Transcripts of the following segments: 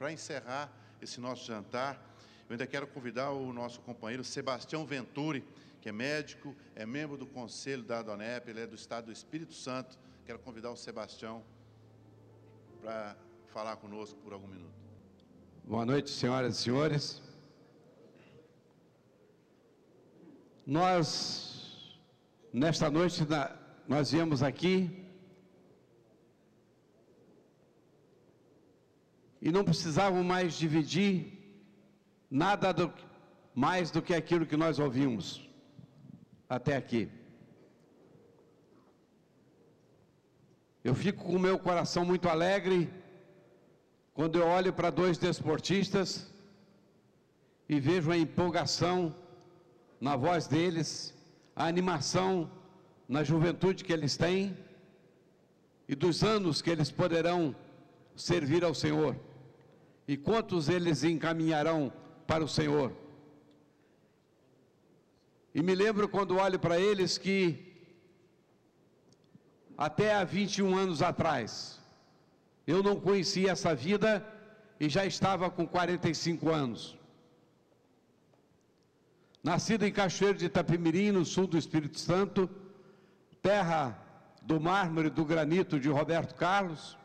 para encerrar esse nosso jantar, eu ainda quero convidar o nosso companheiro Sebastião Venturi, que é médico, é membro do conselho da ADONEP, ele é do estado do Espírito Santo. Quero convidar o Sebastião para falar conosco por algum minuto. Boa noite, senhoras e senhores. Nesta noite, nós viemos aqui e não precisávamos mais dividir nada mais do que aquilo que nós ouvimos até aqui. Eu fico com o meu coração muito alegre quando eu olho para dois desportistas e vejo a empolgação na voz deles, a animação na juventude que eles têm e dos anos que eles poderão servir ao Senhor e quantos eles encaminharão para o Senhor. E me lembro quando olho para eles que até há 21 anos atrás eu não conhecia essa vida e já estava com 45 anos. Nascido em Cachoeiro de Itapemirim, no sul do Espírito Santo, terra do mármore e do granito de Roberto Carlos,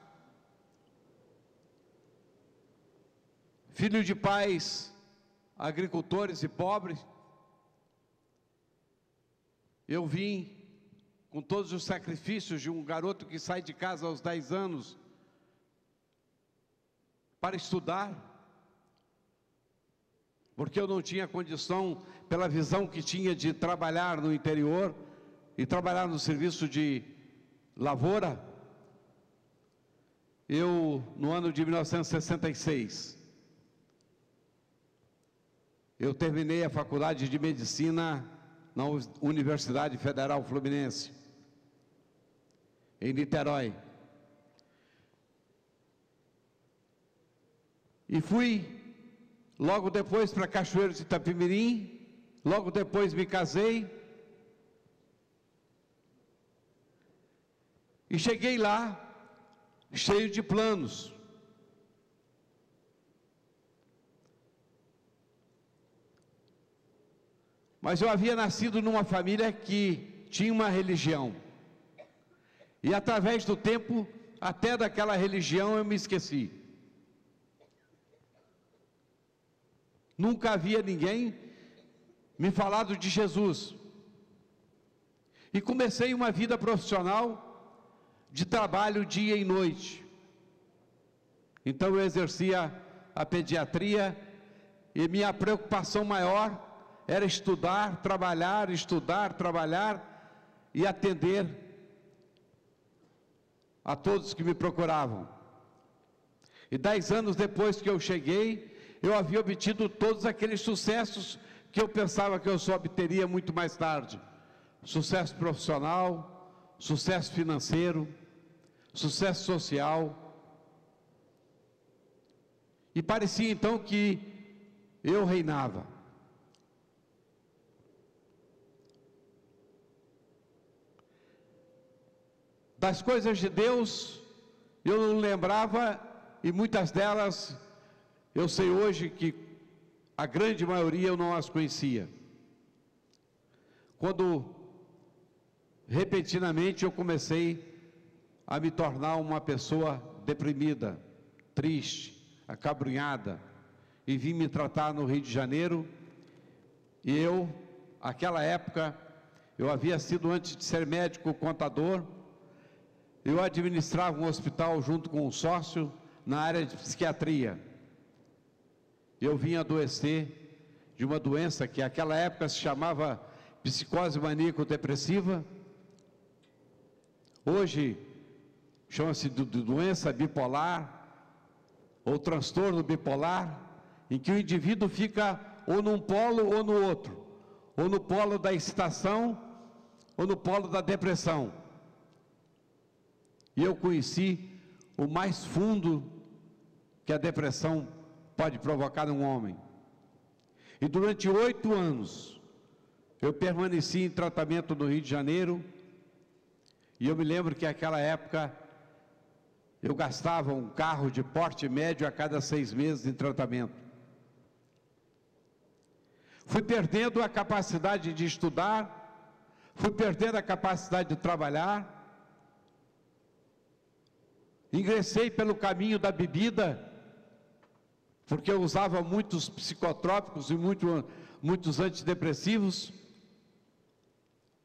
filho de pais agricultores e pobres, eu vim com todos os sacrifícios de um garoto que sai de casa aos 10 anos para estudar, porque eu não tinha condição, pela visão que tinha de trabalhar no interior e trabalhar no serviço de lavoura. Eu, no ano de 1966, eu terminei a faculdade de medicina na Universidade Federal Fluminense, em Niterói. E fui logo depois para Cachoeiro de Itapemirim, logo depois me casei. E cheguei lá, cheio de planos. Mas eu havia nascido numa família que tinha uma religião. E através do tempo, até daquela religião eu me esqueci. Nunca havia ninguém me falado de Jesus. E comecei uma vida profissional de trabalho dia e noite. Então eu exercia a pediatria e minha preocupação maior era estudar, trabalhar e atender a todos que me procuravam. E 10 anos depois que eu cheguei, eu havia obtido todos aqueles sucessos que eu pensava que eu só obteria muito mais tarde. Sucesso profissional, sucesso financeiro, sucesso social. E parecia então que eu reinava. Das coisas de Deus eu não lembrava, e muitas delas eu sei hoje que a grande maioria eu não as conhecia. Quando repentinamente eu comecei a me tornar uma pessoa deprimida, triste, acabrunhada, e vim me tratar no Rio de Janeiro. E eu, naquela época, eu havia sido, antes de ser médico, contador. Eu administrava um hospital junto com um sócio na área de psiquiatria. Eu vim adoecer de uma doença que naquela época se chamava psicose maníaco-depressiva. Hoje chama-se de doença bipolar ou transtorno bipolar, em que o indivíduo fica ou num polo ou no outro, ou no polo da excitação ou no polo da depressão. E eu conheci o mais fundo que a depressão pode provocar num homem. E durante 8 anos, eu permaneci em tratamento no Rio de Janeiro, e eu me lembro que naquela época, eu gastava um carro de porte médio a cada 6 meses em tratamento. Fui perdendo a capacidade de estudar, fui perdendo a capacidade de trabalhar, ingressei pelo caminho da bebida, porque eu usava muitos psicotrópicos e muitos antidepressivos,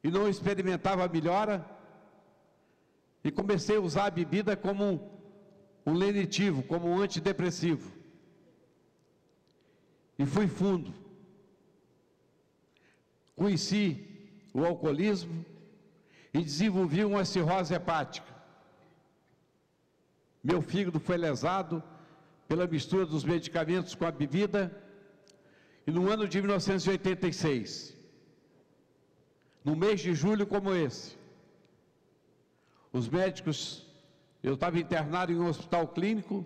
e não experimentava melhora, e comecei a usar a bebida como um lenitivo, como um antidepressivo, e fui fundo. Conheci o alcoolismo e desenvolvi uma cirrose hepática. Meu fígado foi lesado pela mistura dos medicamentos com a bebida, e no ano de 1986, no mês de julho como esse, os médicos, eu estava internado em um hospital clínico,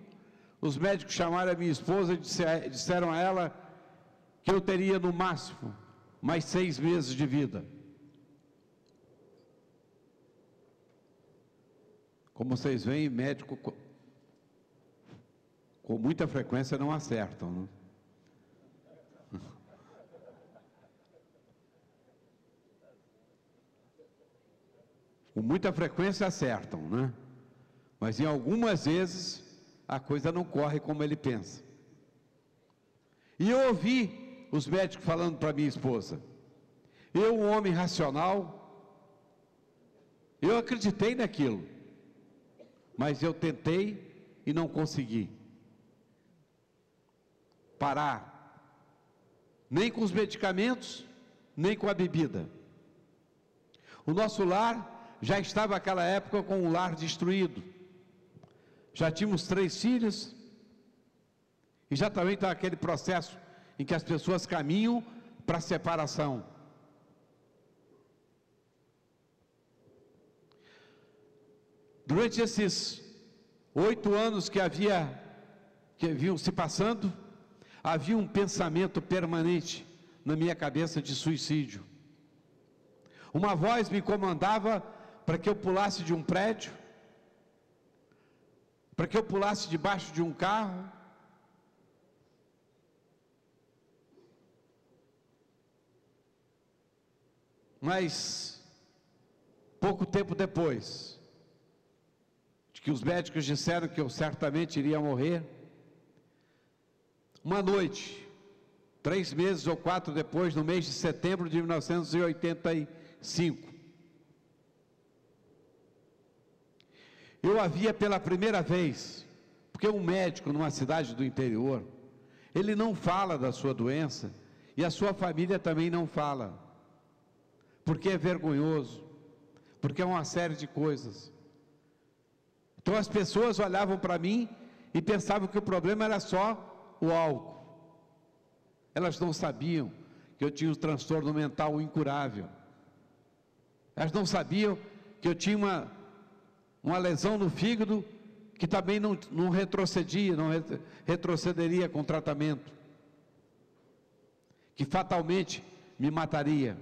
os médicos chamaram a minha esposa e disseram a ela que eu teria no máximo mais 6 meses de vida. Como vocês veem, médico com muita frequência não acertam, né? Com muita frequência acertam, né? Mas em algumas vezes a coisa não corre como ele pensa. E eu ouvi os médicos falando para minha esposa, eu, um homem racional, eu acreditei naquilo, mas eu tentei e não consegui parar, nem com os medicamentos, nem com a bebida. O nosso lar já estava naquela época com um lar destruído, já tínhamos 3 filhos, e já também está aquele processo em que as pessoas caminham para a separação. Durante esses 8 anos que haviam se passando, havia um pensamento permanente na minha cabeça de suicídio. Uma voz me comandava para que eu pulasse de um prédio, para que eu pulasse debaixo de um carro. Mas, pouco tempo depois, de que os médicos disseram que eu certamente iria morrer, uma noite, 3 meses ou 4 depois, no mês de setembro de 1985, eu havia pela primeira vez, porque um médico numa cidade do interior, ele não fala da sua doença, e a sua família também não fala, porque é vergonhoso, porque é uma série de coisas. Então as pessoas olhavam para mim e pensavam que o problema era só o álcool. Elas não sabiam que eu tinha um transtorno mental incurável. Elas não sabiam que eu tinha uma lesão no fígado que também não retrocedia, não retrocederia com tratamento, que fatalmente me mataria.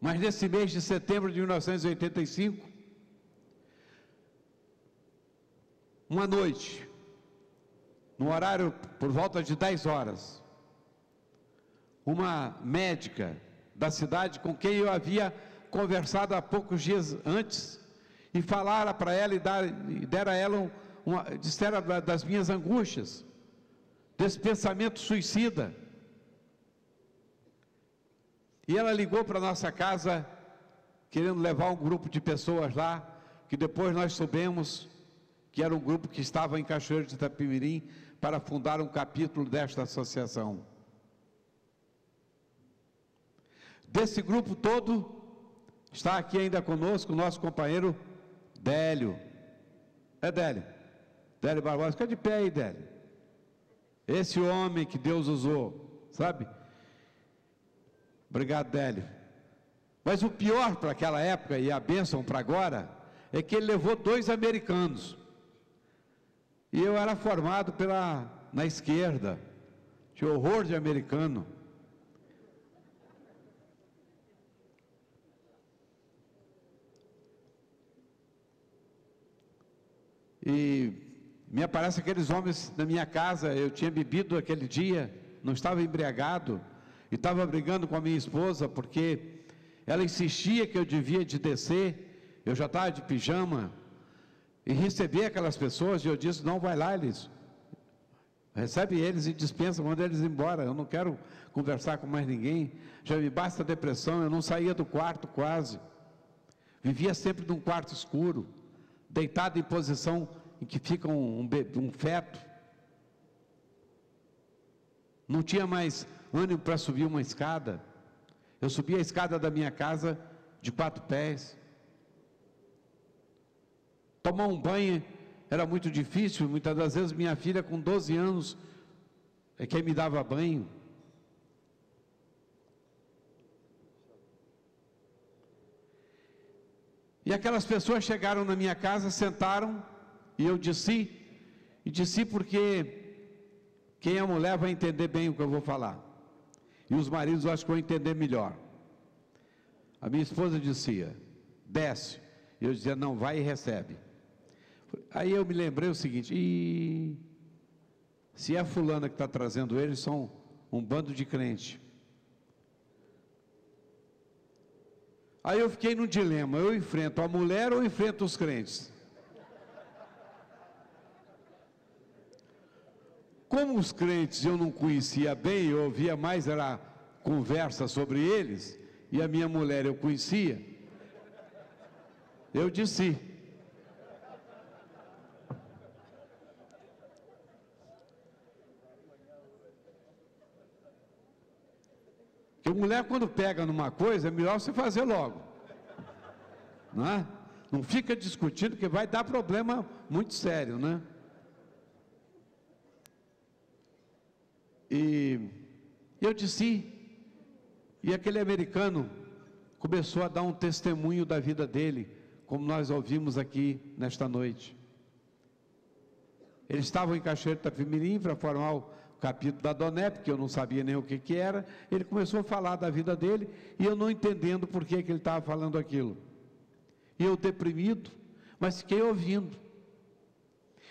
Mas nesse mês de setembro de 1985, uma noite, no horário por volta de 10 horas, uma médica da cidade com quem eu havia conversado há poucos dias antes, e falara para ela e dera a ela dissera das minhas angústias, desse pensamento suicida. E ela ligou para a nossa casa, querendo levar um grupo de pessoas lá, que depois nós soubemos que era um grupo que estava em Cachoeiro de Itapemirim, para fundar um capítulo desta associação. Desse grupo todo, está aqui ainda conosco o nosso companheiro Délio. Délio Barbosa, fica de pé aí, Délio. Esse homem que Deus usou, sabe? Obrigado, Délio. Mas o pior para aquela época, e a bênção para agora, é que ele levou 2 americanos. E eu era formado na esquerda, tinha horror de americano. e me aparecem aqueles homens na minha casa. Eu tinha bebido aquele dia, não estava embriagado, e estava brigando com a minha esposa, porque ela insistia que eu devia de descer, eu já estava de pijama, e receber aquelas pessoas, e eu disse, não, vai lá, eles, recebe eles e dispensa, manda eles embora, eu não quero conversar com mais ninguém, já me basta a depressão, eu não saía do quarto quase, vivia sempre num quarto escuro, deitado em posição em que fica um feto, não tinha mais ânimo para subir uma escada, eu subia a escada da minha casa de 4 pés, tomar um banho era muito difícil, muitas das vezes minha filha com 12 anos é quem me dava banho. E aquelas pessoas chegaram na minha casa, sentaram, e eu disse porque quem é mulher vai entender bem o que eu vou falar, e os maridos eu acho que vão entender melhor. A minha esposa dizia, desce, e eu dizia, não, vai e recebe. Aí eu me lembrei o seguinte, se é a fulana que está trazendo eles, são um bando de crente. Aí eu fiquei num dilema, eu enfrento a mulher ou enfrento os crentes? Como os crentes eu não conhecia bem, eu ouvia mais, era conversa sobre eles, e a minha mulher eu conhecia, eu disse, que a mulher quando pega numa coisa, é melhor você fazer logo, não é? Não fica discutindo, que vai dar problema muito sério, né? E eu disse, e aquele americano começou a dar um testemunho da vida dele, como nós ouvimos aqui nesta noite. Eles estavam em Cachoeiro de Itapemirim para formar o capítulo da Donep, que eu não sabia nem o que era. Ele começou a falar da vida dele, e eu não entendendo por que ele estava falando aquilo. E eu deprimido, mas fiquei ouvindo.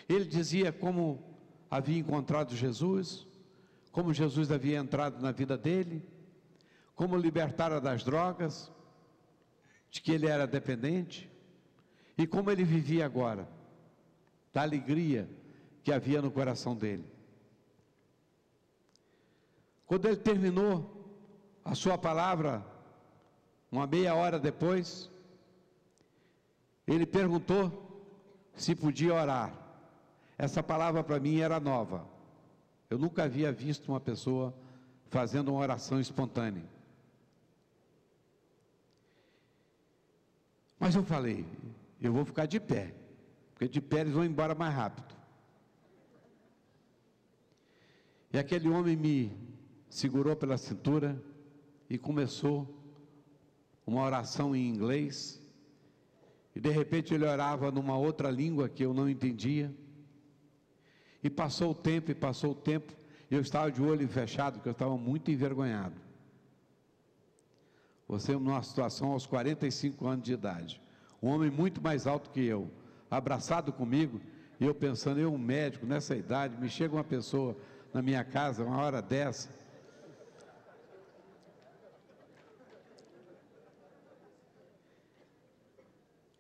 Ele dizia como havia encontrado Jesus, como Jesus havia entrado na vida dele, como libertara das drogas, de que ele era dependente, e como ele vivia agora, da alegria que havia no coração dele. Quando ele terminou a sua palavra, uma meia hora depois, ele perguntou se podia orar. Essa palavra para mim era nova. Eu nunca havia visto uma pessoa fazendo uma oração espontânea. Mas eu falei, eu vou ficar de pé, porque de pé eles vão embora mais rápido. E aquele homem me segurou pela cintura e começou uma oração em inglês, e de repente ele orava numa outra língua que eu não entendia, e passou o tempo, e eu estava de olho fechado, porque eu estava muito envergonhado. Você numa situação aos 45 anos de idade, um homem muito mais alto que eu, abraçado comigo, e eu pensando, eu um médico nessa idade, me chega uma pessoa na minha casa, uma hora dessa.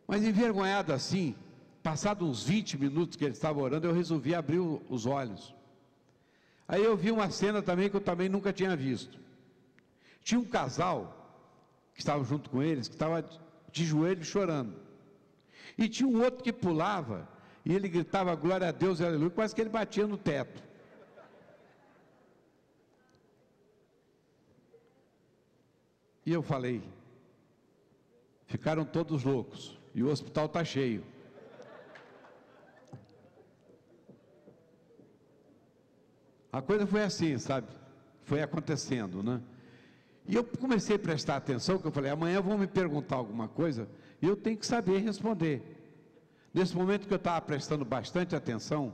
Mas envergonhado assim, passados uns 20 minutos que ele estava orando, eu resolvi abrir os olhos. Aí eu vi uma cena também que eu também nunca tinha visto. Tinha um casal que estava junto com eles, que estava de joelho chorando. E tinha um outro que pulava, e ele gritava glória a Deus, aleluia, quase que ele batia no teto. E eu falei, ficaram todos loucos, e o hospital está cheio. A coisa foi assim, sabe? Foi acontecendo, né? E eu comecei a prestar atenção, que eu falei, amanhã vão me perguntar alguma coisa, e eu tenho que saber responder. Nesse momento que eu estava prestando bastante atenção,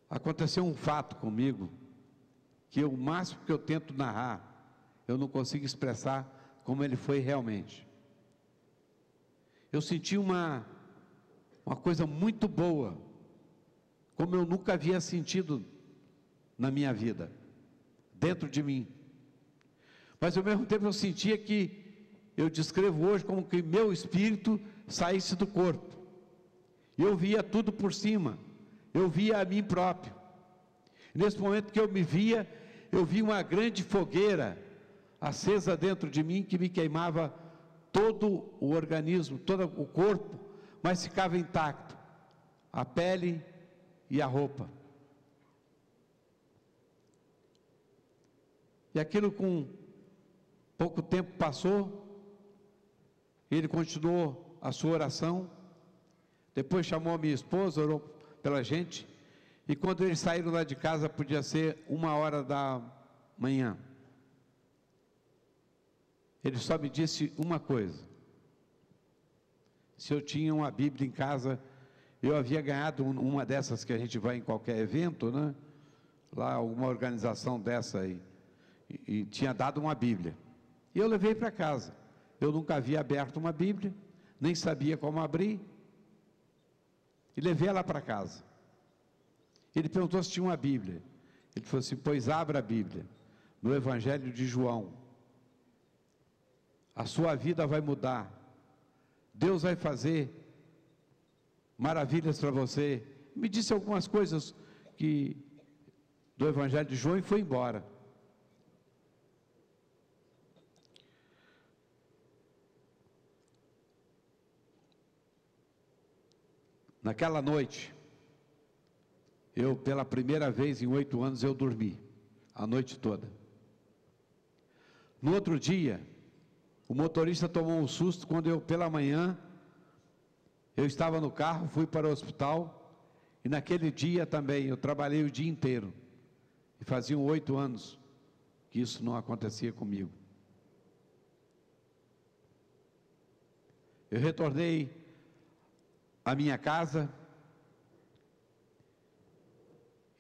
aconteceu um fato comigo, que o máximo que eu tento narrar, eu não consigo expressar como ele foi realmente. Eu senti uma uma coisa muito boa, como eu nunca havia sentido na minha vida, dentro de mim. Mas ao mesmo tempo eu sentia que, eu descrevo hoje como que meu espírito saísse do corpo. Eu via tudo por cima, eu via a mim próprio. Nesse momento que eu me via, eu vi uma grande fogueira acesa dentro de mim, que me queimava todo o organismo, todo o corpo, mas ficava intacto, a pele e a roupa. E aquilo com pouco tempo passou, ele continuou a sua oração, depois chamou a minha esposa, orou pela gente, e quando eles saíram lá de casa, podia ser 1h da manhã, ele só me disse uma coisa: se eu tinha uma Bíblia em casa. Eu havia ganhado uma dessas que a gente vai em qualquer evento, né? Lá, alguma organização dessa aí, e tinha dado uma Bíblia, e eu levei para casa. Eu nunca havia aberto uma Bíblia, nem sabia como abrir, e levei ela para casa. Ele perguntou se tinha uma Bíblia. Ele falou assim: pois abra a Bíblia, no Evangelho de João, a sua vida vai mudar, Deus vai fazer maravilhas para você. Me disse algumas coisas do Evangelho de João e foi embora. Naquela noite, pela primeira vez em 8 anos, eu dormi a noite toda. No outro dia, o motorista tomou um susto quando eu, pela manhã, eu estava no carro, fui para o hospital, e naquele dia também, eu trabalhei o dia inteiro, e faziam 8 anos que isso não acontecia comigo. Eu retornei à minha casa,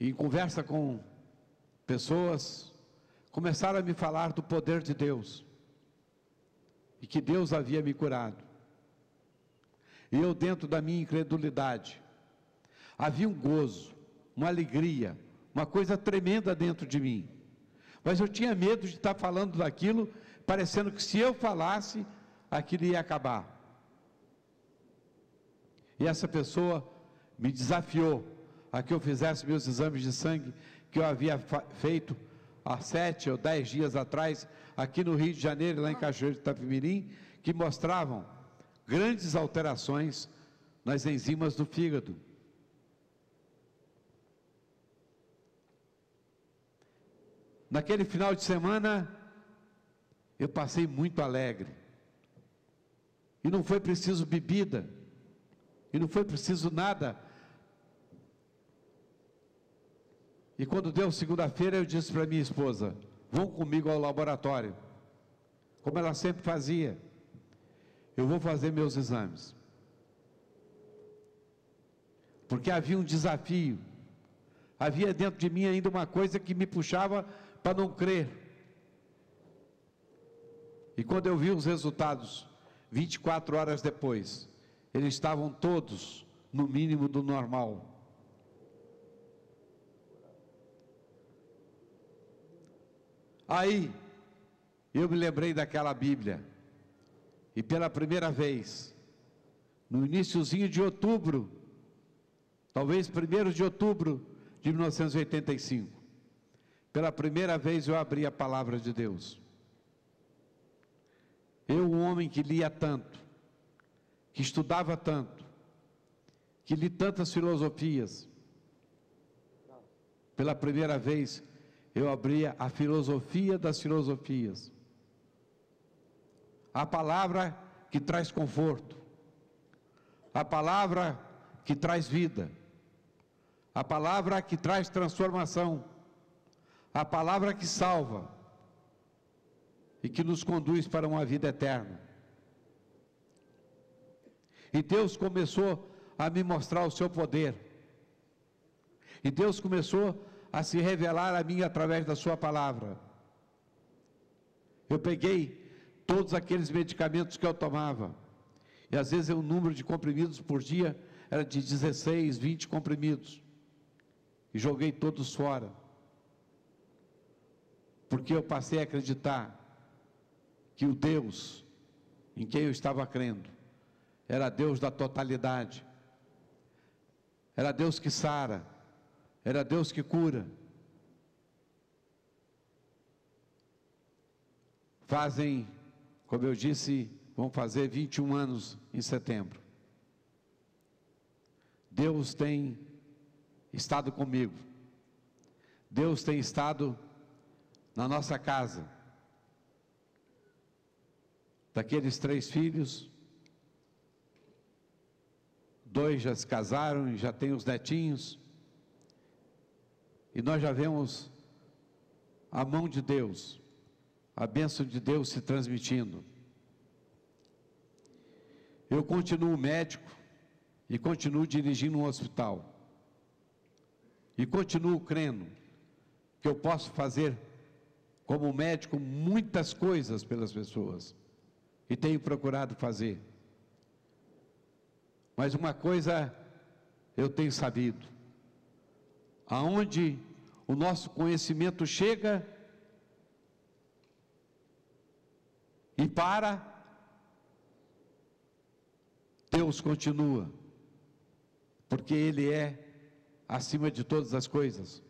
e em conversa com pessoas, começaram a me falar do poder de Deus, e que Deus havia me curado. E eu, dentro da minha incredulidade, havia um gozo, uma alegria, uma coisa tremenda dentro de mim, mas eu tinha medo de estar falando daquilo, parecendo que se eu falasse, aquilo ia acabar. E essa pessoa me desafiou a que eu fizesse meus exames de sangue, que eu havia feito há 7 ou 10 dias atrás, aqui no Rio de Janeiro, lá em Cachoeiro de Itapemirim, que mostravam grandes alterações nas enzimas do fígado. Naquele final de semana, eu passei muito alegre, e não foi preciso bebida, e não foi preciso nada. E quando deu segunda-feira, eu disse para minha esposa: vão comigo ao laboratório, como ela sempre fazia. Eu vou fazer meus exames, porque havia um desafio, havia dentro de mim ainda uma coisa que me puxava para não crer. E quando eu vi os resultados, 24 horas depois, eles estavam todos no mínimo do normal. Aí, eu me lembrei daquela Bíblia, e pela primeira vez, no iniciozinho de outubro, talvez 1º de outubro de 1985, pela primeira vez eu abri a palavra de Deus. Eu, um homem que lia tanto, que estudava tanto, que li tantas filosofias, pela primeira vez eu abria a filosofia das filosofias, a palavra que traz conforto, a palavra que traz vida, a palavra que traz transformação, a palavra que salva e que nos conduz para uma vida eterna. E Deus começou a me mostrar o seu poder, e Deus começou a se revelar a mim através da sua palavra. Eu peguei todos aqueles medicamentos que eu tomava, e às vezes o número de comprimidos por dia era de 16, 20 comprimidos. E joguei todos fora. Porque eu passei a acreditar que o Deus em quem eu estava crendo era Deus da totalidade. Era Deus que sara. Era Deus que cura. Fazem, como eu disse, vão fazer 21 anos em setembro. Deus tem estado comigo. Deus tem estado na nossa casa. Daqueles 3 filhos, 2 já se casaram e já têm os netinhos. E nós já vemos a mão de Deus, a bênção de Deus se transmitindo. Eu continuo médico e continuo dirigindo um hospital. E continuo crendo que eu posso fazer, como médico, muitas coisas pelas pessoas. E tenho procurado fazer. Mas uma coisa eu tenho sabido: aonde o nosso conhecimento chega e para, Deus continua, porque Ele é acima de todas as coisas.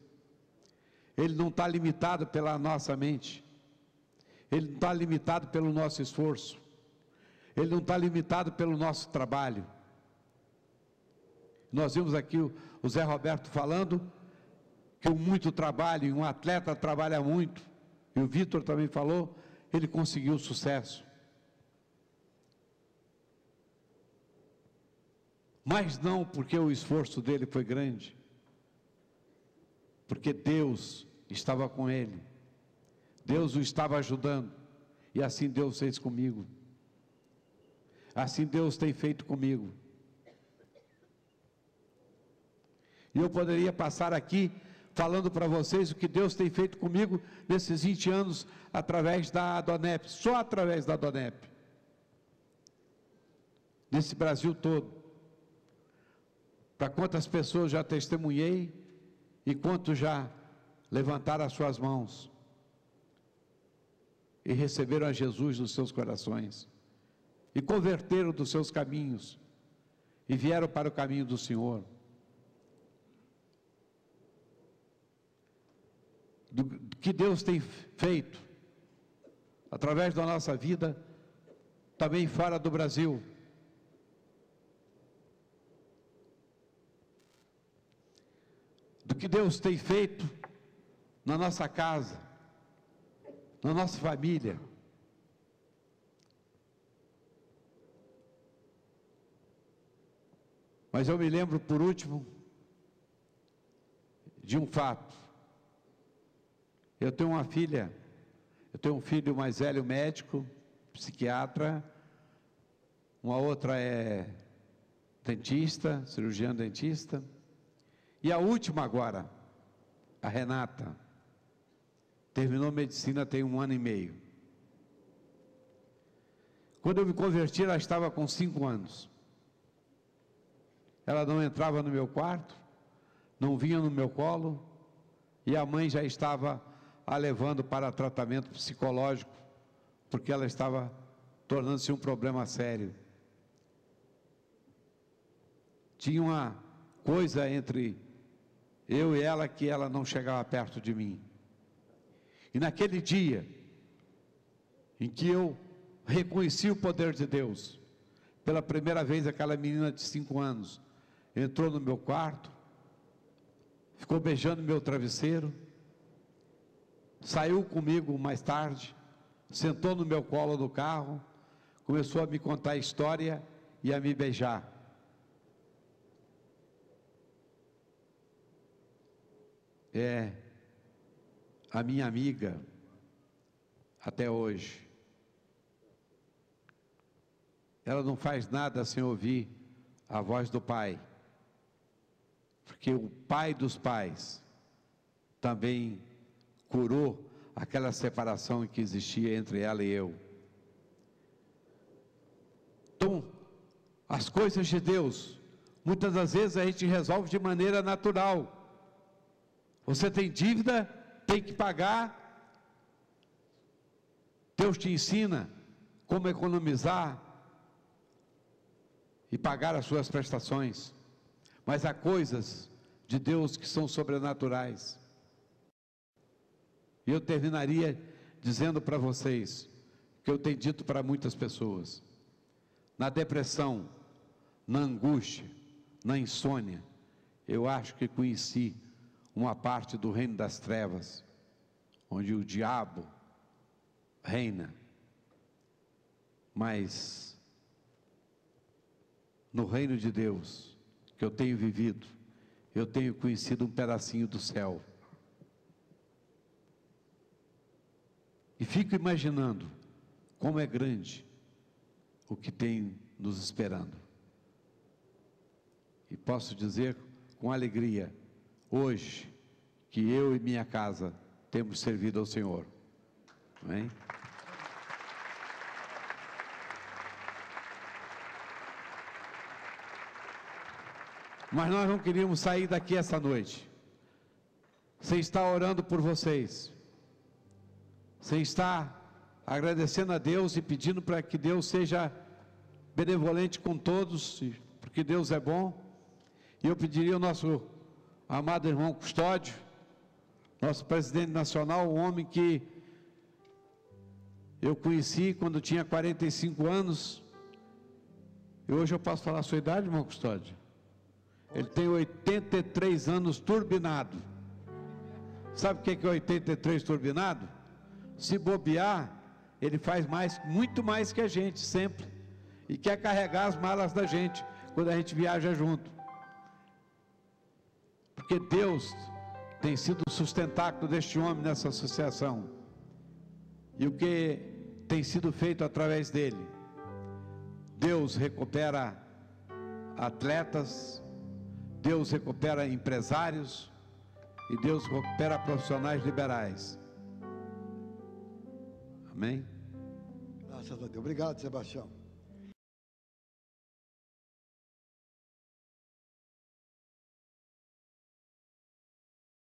Ele não está limitado pela nossa mente, Ele não está limitado pelo nosso esforço, Ele não está limitado pelo nosso trabalho. Nós vimos aqui o Zé Roberto falando que o muito trabalho, e um atleta trabalha muito, e o Vitor também falou, ele conseguiu sucesso. Mas não porque o esforço dele foi grande, porque Deus estava com ele, Deus o estava ajudando, e assim Deus fez comigo, assim Deus tem feito comigo. E eu poderia passar aqui falando para vocês o que Deus tem feito comigo nesses 20 anos, através da Adonep, só através da Adonep, nesse Brasil todo. Para quantas pessoas já testemunhei e quantos já levantaram as suas mãos e receberam a Jesus nos seus corações e converteram dos seus caminhos e vieram para o caminho do Senhor. Do que Deus tem feito através da nossa vida, também fora do Brasil. Do que Deus tem feito na nossa casa, na nossa família. Mas eu me lembro, por último, de um fato. Eu tenho uma filha, eu tenho um filho mais velho, médico, psiquiatra, uma outra é dentista, cirurgiã dentista, e a última agora, a Renata, terminou medicina tem 1 ano e meio. Quando eu me converti, ela estava com 5 anos. Ela não entrava no meu quarto, não vinha no meu colo, e a mãe já estava a levando para tratamento psicológico, porque ela estava tornando-se um problema sério. Tinha uma coisa entre eu e ela que ela não chegava perto de mim. E naquele dia em que eu reconheci o poder de Deus, pela primeira vez aquela menina de 5 anos entrou no meu quarto, ficou beijando meu travesseiro, saiu comigo mais tarde, sentou no meu colo no carro, começou a me contar a história e a me beijar. É a minha amiga até hoje. Ela não faz nada sem ouvir a voz do Pai, porque o Pai dos pais também curou aquela separação que existia entre ela e eu. Então, as coisas de Deus Muitas das vezes a gente resolve de maneira natural. Você tem dívida, tem que pagar. Deus te ensina como economizar e pagar as suas prestações. Mas há coisas de Deus que são sobrenaturais. E eu terminaria dizendo para vocês, que eu tenho dito para muitas pessoas: na depressão, na angústia, na insônia, eu acho que conheci uma parte do reino das trevas, onde o diabo reina. Mas no reino de Deus que eu tenho vivido, eu tenho conhecido um pedacinho do céu. E fico imaginando como é grande o que tem nos esperando. E posso dizer com alegria, hoje, que eu e minha casa temos servido ao Senhor. Amém? Mas nós não queríamos sair daqui essa noite sem estar orando por vocês, sem estar agradecendo a Deus e pedindo para que Deus seja benevolente com todos, porque Deus é bom. E eu pediria ao nosso amado irmão Custódio, nosso presidente nacional, um homem que eu conheci quando tinha 45 anos, e hoje eu posso falar a sua idade, irmão Custódio? Ele tem 83 anos turbinado. Sabe o que é 83 turbinado? Se bobear, ele faz muito mais que a gente, sempre. E quer carregar as malas da gente, quando a gente viaja junto. Porque Deus tem sido o sustentáculo deste homem nessa associação. E o que tem sido feito através dele? Deus recupera atletas, Deus recupera empresários, e Deus recupera profissionais liberais. Amém? Graças a Deus. Obrigado, Sebastião.